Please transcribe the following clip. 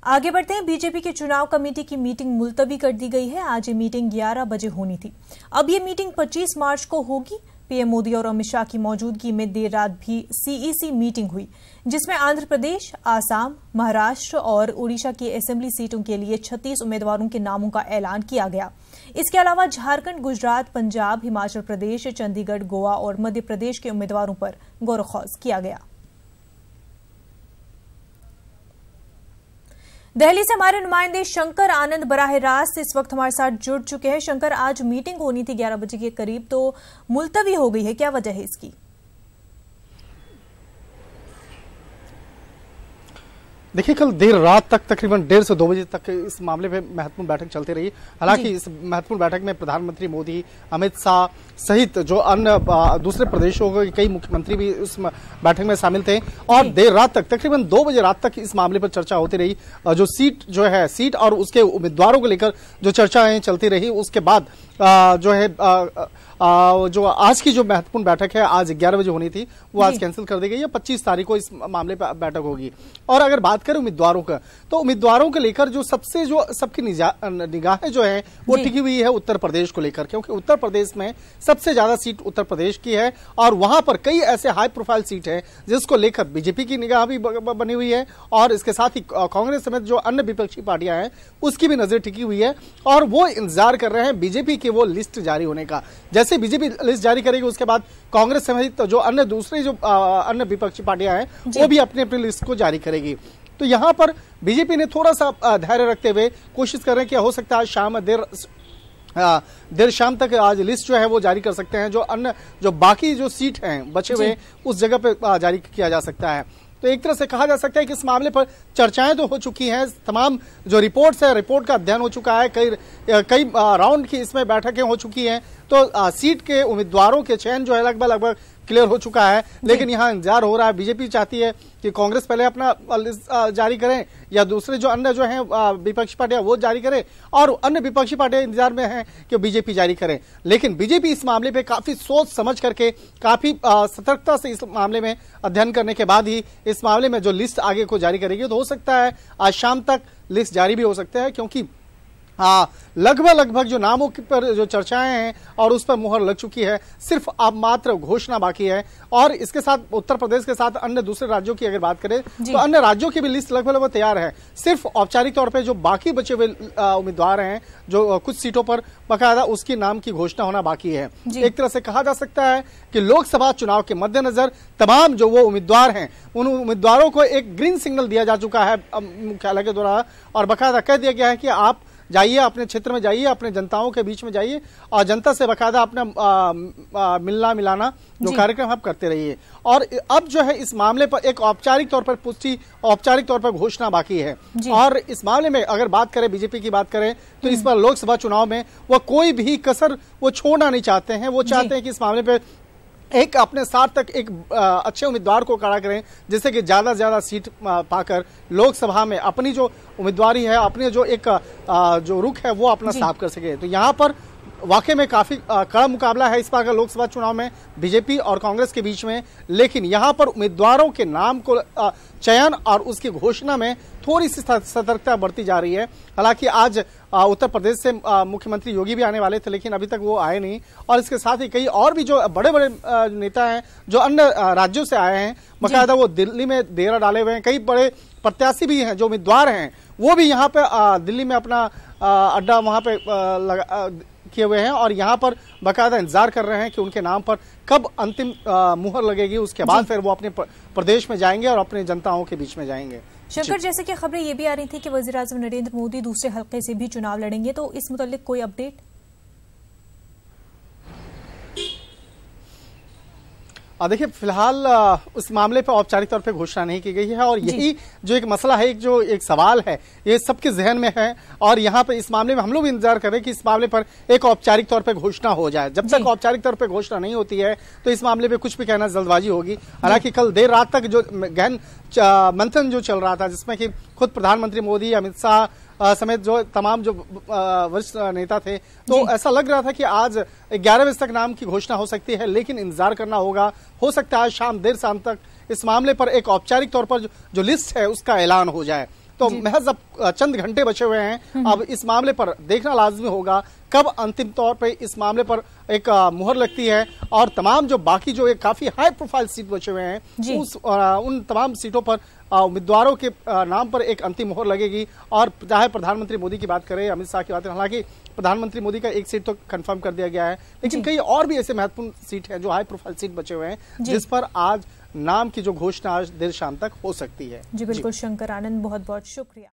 आगे बढ़ते हैं। बीजेपी की चुनाव कमेटी की मीटिंग मुलतवी कर दी गई है। आज ये मीटिंग 11 बजे होनी थी। अब ये मीटिंग 25 मार्च को होगी। पीएम मोदी और अमित शाह की मौजूदगी में देर रात भी सीईसी मीटिंग हुई, जिसमें आंध्र प्रदेश, आसाम, महाराष्ट्र और ओडिशा की असेंबली सीटों के लिए 36 उम्मीदवारों के नामों का ऐलान किया गया। इसके अलावा झारखंड, गुजरात, पंजाब, हिमाचल प्रदेश, चंडीगढ़, गोवा और मध्य प्रदेश के उम्मीदवारों पर गौर-ए-खौज किया गया। दिल्ली से हमारे नुमाइंदे शंकर आनंद बराह रास्त इस वक्त हमारे साथ जुड़ चुके हैं। शंकर, आज मीटिंग होनी थी 11 बजे के करीब, तो मुलतवी हो गई है, क्या वजह है इसकी? देखिए, कल देर रात तक तकरीबन 1:30 से 2 बजे तक इस मामले पे महत्वपूर्ण बैठक चलती रही। हालांकि इस महत्वपूर्ण बैठक में प्रधानमंत्री मोदी, अमित शाह सहित जो अन्य दूसरे प्रदेशों के कई मुख्यमंत्री भी उस बैठक में शामिल थे और देर रात तक तकरीबन 2 बजे रात तक इस मामले पर चर्चा होती रही। जो सीट और उसके उम्मीदवारों को लेकर जो चर्चाएं चलती रही, उसके बाद जो आज की जो महत्वपूर्ण बैठक है, आज 11 बजे होनी थी, वो आज कैंसिल कर दी गई है। 25 तारीख को इस मामले पर बैठक होगी। और अगर बात करें उम्मीदवारों का, तो उम्मीदवारों को लेकर जो सबकी निगाहें जो है वो टिकी हुई है उत्तर प्रदेश को लेकर, क्योंकि उत्तर प्रदेश में सबसे ज्यादा सीट उत्तर प्रदेश की है और वहां पर कई ऐसे हाई प्रोफाइल सीट है जिसको लेकर बीजेपी की निगाह भी बनी हुई है और इसके साथ ही कांग्रेस समेत जो अन्य विपक्षी पार्टियां हैं उसकी भी नजर टिकी हुई है और वो इंतजार कर रहे हैं बीजेपी की वो लिस्ट जारी होने का। जैसे बीजेपी लिस्ट जारी करेगी, उसके बाद कांग्रेस समेत जो अन्य विपक्षी पार्टियां हैं वो भी अपनी अपनी लिस्ट को जारी करेगी। तो यहां पर बीजेपी ने थोड़ा सा धैर्य रखते हुए कोशिश कर रहे हैं कि हो सकता है देर शाम तक आज लिस्ट जो है वो जारी कर सकते हैं। जो बाकी जो सीट हैं बचे हुए उस जगह पे जारी किया जा सकता है। तो एक तरह से कहा जा सकता है कि इस मामले पर चर्चाएं तो हो चुकी हैं, तमाम जो रिपोर्ट्स है, रिपोर्ट का अध्ययन हो चुका है, कई राउंड की इसमें बैठकें हो चुकी हैं। तो सीट के उम्मीदवारों के चयन जो है लगभग क्लियर हो चुका है, लेकिन यहाँ इंतजार हो रहा है। बीजेपी चाहती है कि कांग्रेस पहले अपना लिस्ट जारी करें या दूसरे जो अन्य जो हैं विपक्षी पार्टियां वो जारी करें और अन्य विपक्षी पार्टियां इंतजार में हैं कि बीजेपी जारी करे। लेकिन बीजेपी इस मामले पे काफी सोच समझ करके, काफी सतर्कता से इस मामले में अध्ययन करने के बाद ही इस मामले में जो लिस्ट आगे को जारी करेगी। तो हो सकता है आज शाम तक लिस्ट जारी भी हो सकता है, क्योंकि लगभग जो नामों पर जो चर्चाएं हैं और उस पर मुहर लग चुकी है, सिर्फ अब मात्र घोषणा बाकी है। और इसके साथ उत्तर प्रदेश के साथ अन्य दूसरे राज्यों की अगर बात करें तो अन्य राज्यों की भी लिस्ट लगभग तैयार है। सिर्फ औपचारिक तौर पे जो बाकी बचे हुए उम्मीदवार हैं, जो कुछ सीटों पर बकायदा उसकी नाम की घोषणा होना बाकी है। एक तरह से कहा जा सकता है कि लोकसभा चुनाव के मद्देनजर तमाम जो वो उम्मीदवार हैं, उन उम्मीदवारों को एक ग्रीन सिग्नल दिया जा चुका है मुख्यालय के द्वारा और बकायदा कह दिया गया है कि आप जाइए, अपने क्षेत्र में जाइए, अपने जनताओं के बीच में जाइए और जनता से बकायदा अपना मिलना मिलाना जो कार्यक्रम आप करते रहिए। और अब जो है इस मामले पर एक औपचारिक तौर पर पुष्टि, औपचारिक तौर पर घोषणा बाकी है। और इस मामले में अगर बात करें, बीजेपी की बात करें, तो इस पर लोकसभा चुनाव में वो कोई भी कसर वो छोड़ना नहीं चाहते हैं। वो चाहते हैं कि इस मामले पे एक अपने साथ तक एक अच्छे उम्मीदवार को खड़ा करें, जिससे कि ज्यादा से ज्यादा सीट पाकर लोकसभा में अपनी जो उम्मीदवारी है, अपने जो एक जो रुख है वो अपना साफ कर सके। तो यहाँ पर वाकई में काफी कड़ा मुकाबला है इस बार का लोकसभा चुनाव में बीजेपी और कांग्रेस के बीच में। लेकिन यहाँ पर उम्मीदवारों के नाम को चयन और उसकी घोषणा में थोड़ी सी सतर्कता बढ़ती जा रही है। हालांकि आज उत्तर प्रदेश से मुख्यमंत्री योगी भी आने वाले थे, लेकिन अभी तक वो आए नहीं। और इसके साथ ही कई और भी जो बड़े बड़े नेता हैं जो अन्य राज्यों से आए हैं, बकायदा वो दिल्ली में डेरा डाले हुए हैं। कई बड़े प्रत्याशी भी हैं, जो उम्मीदवार हैं वो भी यहाँ पे दिल्ली में अपना अड्डा वहां पे किए हुए हैं और यहाँ पर बकायदा इंतजार कर रहे हैं कि उनके नाम पर कब अंतिम मुहर लगेगी। उसके बाद फिर वो अपने प्रदेश में जाएंगे और अपने जनताओं के बीच में जाएंगे। शंकर, जैसे कि खबरें ये भी आ रही थी कि वजीर आजम नरेंद्र मोदी दूसरे हल्के से भी चुनाव लड़ेंगे, तो इस मुतालिक कोई अपडेट? देखिए, फिलहाल उस मामले पर औपचारिक तौर पे घोषणा नहीं की गई है और यही जो एक मसला है, एक सवाल है, ये सबके जहन में है। और यहाँ पे इस मामले में हम लोग भी इंतजार कर रहे हैं कि इस मामले पर एक औपचारिक तौर पे घोषणा हो जाए। जब तक औपचारिक तौर पे घोषणा नहीं होती है तो इस मामले पे कुछ भी कहना जल्दबाजी होगी। हालांकि कल देर रात तक जो गहन मंथन जो चल रहा था, जिसमें कि खुद प्रधानमंत्री मोदी, अमित शाह समेत जो तमाम जो वरिष्ठ नेता थे, तो ऐसा लग रहा था कि आज 11 बजे तक नाम की घोषणा हो सकती है। लेकिन इंतजार करना होगा, हो सकता है आज देर शाम तक इस मामले पर एक औपचारिक तौर पर जो लिस्ट है उसका ऐलान हो जाए। तो महज अब चंद घंटे बचे हुए हैं। अब इस मामले पर देखना लाजमी होगा कब अंतिम तौर पे इस मामले पर एक मुहर लगती है और तमाम जो बाकी जो एक काफी हाई प्रोफाइल सीट बचे हुए हैं उन तमाम सीटों पर उम्मीदवारों के नाम पर एक अंतिम मुहर लगेगी। और चाहे प्रधानमंत्री मोदी की बात करें, अमित शाह की बात करें, हालांकि प्रधानमंत्री मोदी का एक सीट तो कंफर्म कर दिया गया है, लेकिन कई और भी ऐसे महत्वपूर्ण सीट हैं जो हाई प्रोफाइल सीट बचे हुए हैं जिस पर आज नाम की जो घोषणा आज देर शाम तक हो सकती है। जी बिल्कुल शंकर आनंद, बहुत बहुत शुक्रिया।